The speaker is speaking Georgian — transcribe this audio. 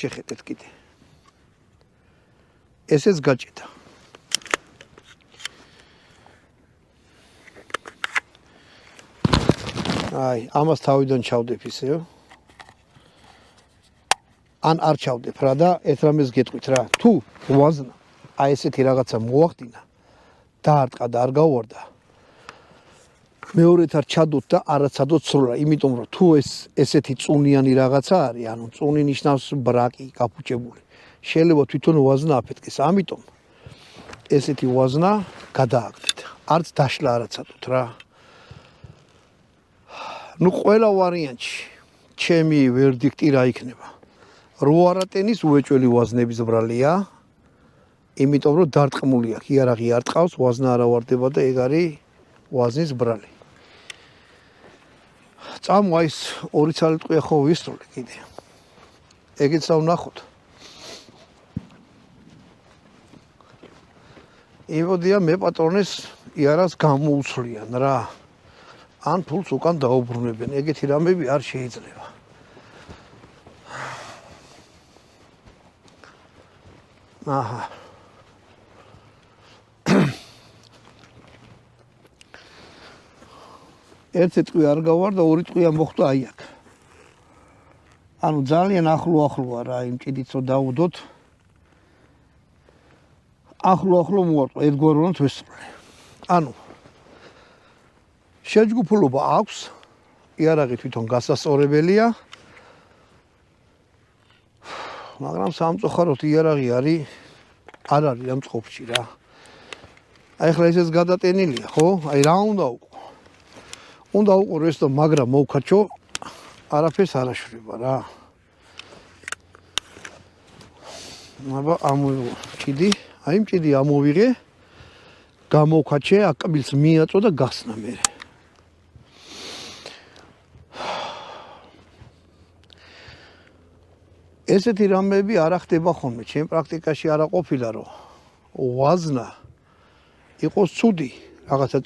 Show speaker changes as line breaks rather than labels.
შეხედეთ კიდე. ესეც გაჭედა. აი, ამას თავიდან ჩავდებ ისევ. ან არ ჩავდებ რა და ერთ რამეს გეტყვით რა. თუ ვაზნა აი ესეთი რაღაცა მოახდინა დაარტყა და არ გავარდა. მეორედ არ ჩადოთ და არაცადოთ სროლა, იმიტომ რომ თუ ესეთი წუნიანი რაღაცა არის, ანუ წუნი ნიშნავს ბრაკი, გაფუჭებული. შეიძლება თვითონ ვაზნა აფეთქეს. ამიტომ ესეთი ვაზნა გადააგდეთ. არც დაშლა არაცადოთ რა. ნუ ყველა ვარიანტში ჩემი ვერდიქტი რა იქნება? რო არატენის უეჭველი ვაზნების ბრალია, იმიტომ რომ დარტყმული აქვს, იარაღი არ ტყავს, ვაზნა არ ავარდება და ეგ არის ვაზნის ბრალი. წამო აი ეს 2 წელიწადია ხო ვისროლე კიდე. ეგეც ვნახოთ. იმოდია მე პატრონეს იარაღს გამოუცვლიან რა. ან ფულს უკან დაუბრუნებენ. ეგეთი რამები არ შეიძლება. აჰა. ერთი წვი არ გავარ და ორი წვია მოხდა აი აქ. ანუ ძალიან ახლოა რა იმ ჭიდიც რომ დავუდოთ. ახლო მოვარტყა ერთგვარულად ვესწრე. ანუ შეჯგუფლობა აქვს, იარაღი თვითონ გასასწორებელია. მაგრამ სამწუხაროდ იარაღი არ არის ამ წყობში რა. აი ხლა ესეც გადატენილია, ხო? აი რა უნდა უყო? უნდა უყო ეს და მაგრამ მოვქაჩო, არაფერს არ აშვრება რა. აბა ამოვიღო ჭიდი, აი ჭიდი ამოვიღე, გამოვქაჩე, აკბილს მიაწო და გასნა მე. ესეთი რამები არ ახდება ხოლმე, ჩემ პრაქტიკაში არა ყოფილა რომ ვაზნა იყოს ცუდი, რაღაცა